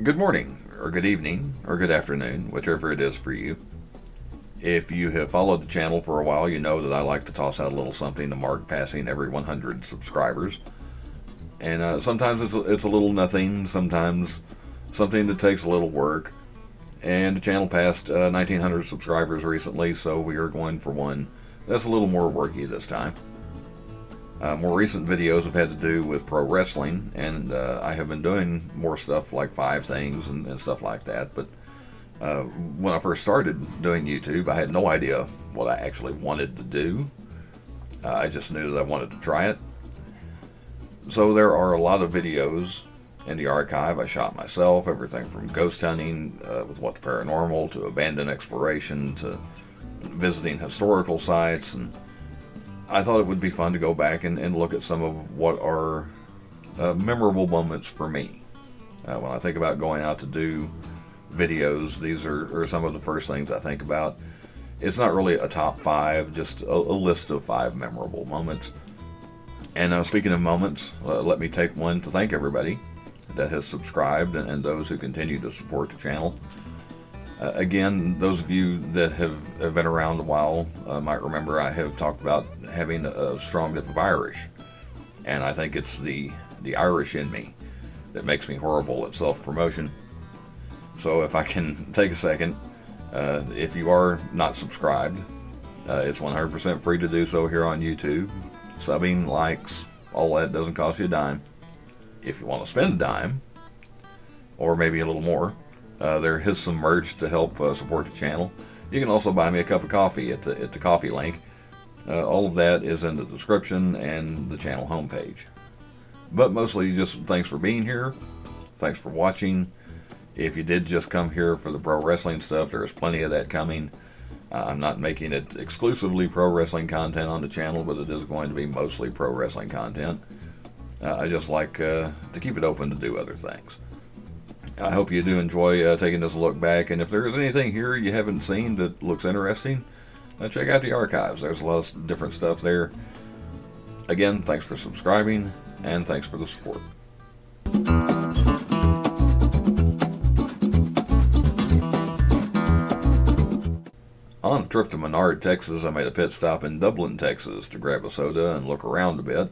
Good morning, or good evening, or good afternoon, whichever it is for you. If you have followed the channel for a while, you know that I like to toss out a little something to mark passing every 100 subscribers. And sometimes it's a little nothing, sometimes something that takes a little work. And the channel passed 1,900 subscribers recently, so we are going for one that's a little more worky this time. More recent videos have had to do with pro wrestling, and I have been doing more stuff like 5 things and stuff like that. But when I first started doing YouTube, I had no idea what I actually wanted to do. I just knew that I wanted to try it. So there are a lot of videos in the archive I shot myself, everything from ghost hunting with What the Paranormal to abandoned exploration to visiting historical sites, and I thought it would be fun to go back and look at some of what are memorable moments for me. When I think about going out to do videos, these are some of the first things I think about. It's not really a top 5, just a list of 5 memorable moments. And speaking of moments, let me take one to thank everybody that has subscribed and those who continue to support the channel. Again, those of you that have been around a while might remember I have talked about having a strong bit of Irish. And I think it's the Irish in me that makes me horrible at self-promotion. So if I can take a second, if you are not subscribed, it's 100% free to do so here on YouTube. Subbing, likes, all that doesn't cost you a dime. If you want to spend a dime, or maybe a little more, there is some merch to help support the channel. You can also buy me a cup of coffee at the coffee link. All of that is in the description and the channel homepage. But mostly just thanks for being here. Thanks for watching. If you did just come here for the pro wrestling stuff, there is plenty of that coming. I'm not making it exclusively pro wrestling content on the channel, but it is going to be mostly pro wrestling content. I just like to keep it open to do other things. I hope you do enjoy taking this look back, and if there is anything here you haven't seen that looks interesting, check out the archives. There's a lot of different stuff there. Again, thanks for subscribing, and thanks for the support. On a trip to Menard, Texas, I made a pit stop in Dublin, Texas to grab a soda and look around a bit.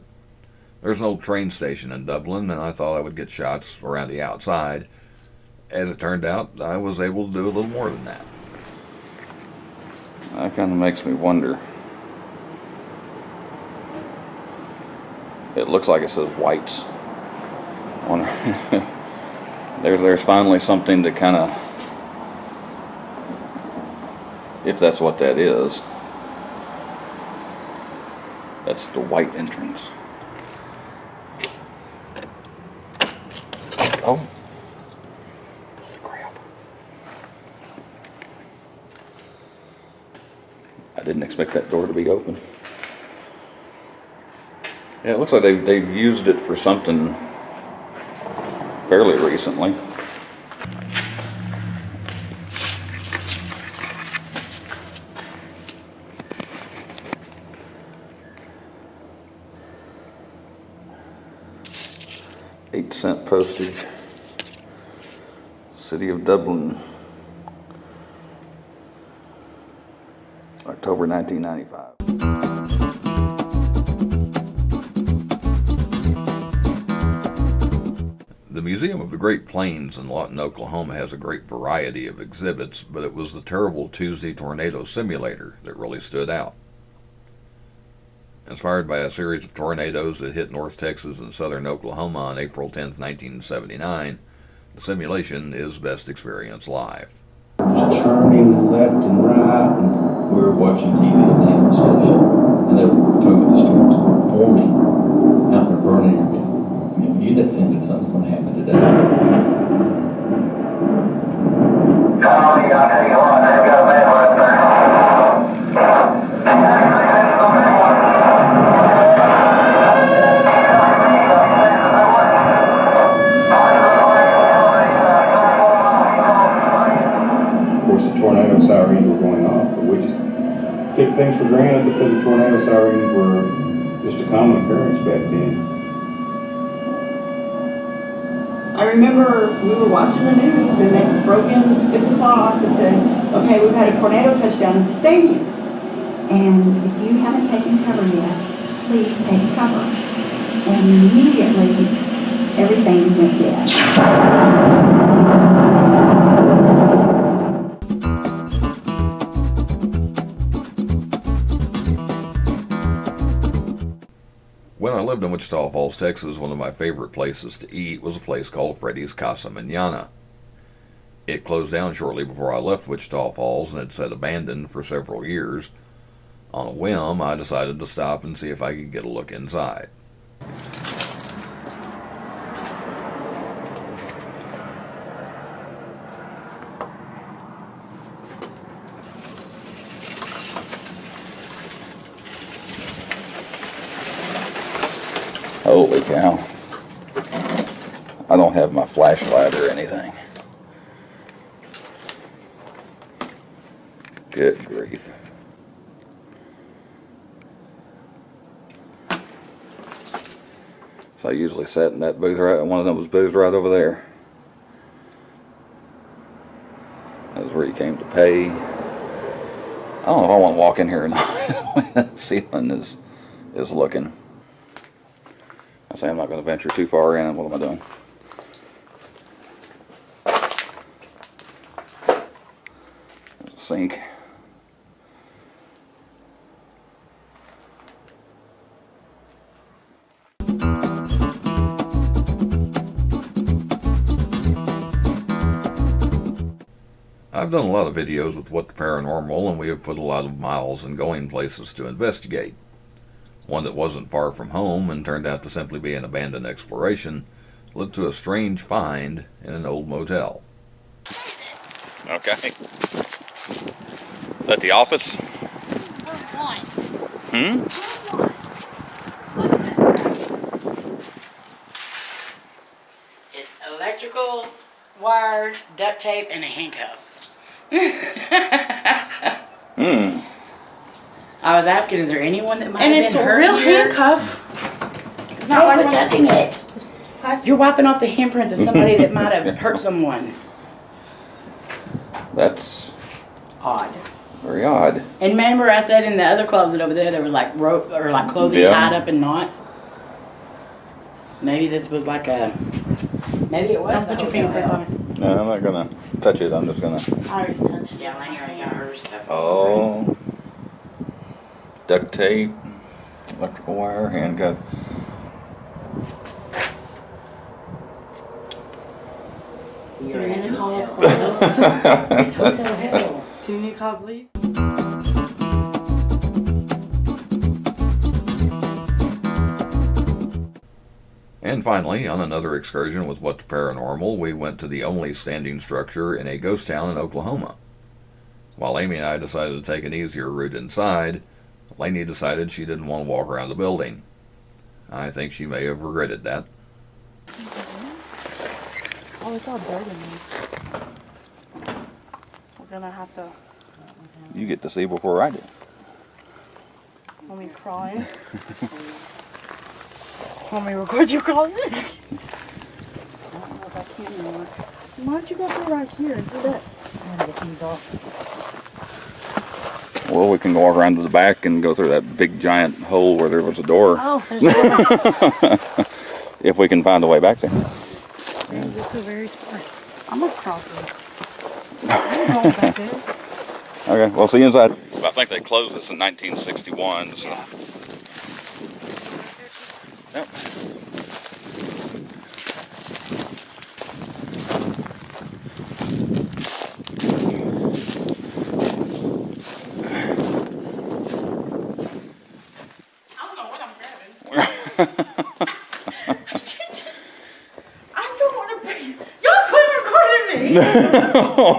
There's an old train station in Dublin, and I thought I would get shots around the outside. As it turned out, I was able to do a little more than that. That kind of makes me wonder. It looks like it says Whites. There's finally something to kind of, if that's what that is. That's the white entrance. Oh. Crap. I didn't expect that door to be open. Yeah, it looks like they've used it for something fairly recently. $0.08 postage. City of Dublin, October 1995. The Museum of the Great Plains in Lawton, Oklahoma has a great variety of exhibits, but it was the terrible Tuesday tornado simulator that really stood out. Inspired by a series of tornadoes that hit North Texas and southern Oklahoma on April 10, 1979, the simulation is best experienced live. Churning left and right, and we were watching TV at the ambulance station, and they were talking about the storms were forming out in a burning area. I mean, you didn't think that something's going to happen today. Charlie, I'll tell you what, they've got a bad one there. of course the tornado sirens were going off, but we just took things for granted because the tornado sirens were just a common occurrence back then. I remember we were watching the news and they broke in at 6 o'clock and said, okay, we've had a tornado touchdown in the stadium. And if you haven't taken cover yet, please take cover. And immediately, everything went dead. When I lived in Wichita Falls, Texas, one of my favorite places to eat was a place called Freddy's Casa Mañana. It closed down shortly before I left Wichita Falls and had sat abandoned for several years. On a whim, I decided to stop and see if I could get a look inside. Holy cow. I don't have my flashlight or anything. Good grief. So I usually sat in that booth right, one of those booths right over there. That was where you came to pay. I don't know if I want to walk in here or not. That ceiling is looking. I say I'm not going to venture too far in. What am I doing? There's a sink. I've done a lot of videos with What the Paranormal, and we have put a lot of miles in going places to investigate. One that wasn't far from home and turned out to simply be an abandoned exploration led to a strange find in an old motel. Okay. Is that the office? It's electrical, wire, duct tape, and a handcuff. I was asking, is there anyone that might have been hurt here? And it's a real handcuff. It's not like we're touching it. You're wiping off the handprints of somebody that might have hurt someone. That's Odd. very odd. And remember I said in the other closet over there was like rope or like clothing tied up in knots? Maybe this was like a... Maybe it was Don't the put your hotel fingerprints hell. on it. No, I'm not going to touch it. I'm just going to... I already touched it. Yeah, Laney already got her stuff. Oh. Duct tape, electrical wire, handcuff. You're Do we need in to call hotel. the police? It's hotel hell. Do you need to call police? And finally, on another excursion with What the Paranormal, we went to the only standing structure in a ghost town in Oklahoma. While Amy and I decided to take an easier route inside, Lainey decided she didn't want to walk around the building. I think she may have regretted that. Oh, it's all dirty. We're gonna have to. You get to see before I do. Want me crying? Want me to record you crying? I don't know if I can anymore. Why don't you go through right here instead? I'm gonna get these off. Well, we can go walk around to the back and go through that big giant hole where there was a door. Oh, there's a door. If we can find a way back there. This is very smart. I'm gonna cross it. I don't know what that is. Okay, well, see you inside. I think they closed this in 1961. So. Yeah. Yep. I don't know what I'm grabbing. I don't want to bring. Y'all quit recording me.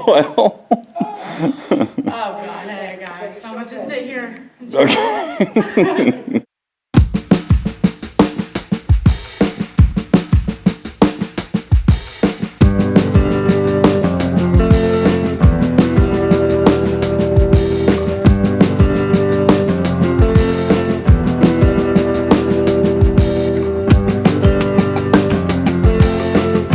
Well. Oh God, hey guys, I'm gonna just sit here. Okay.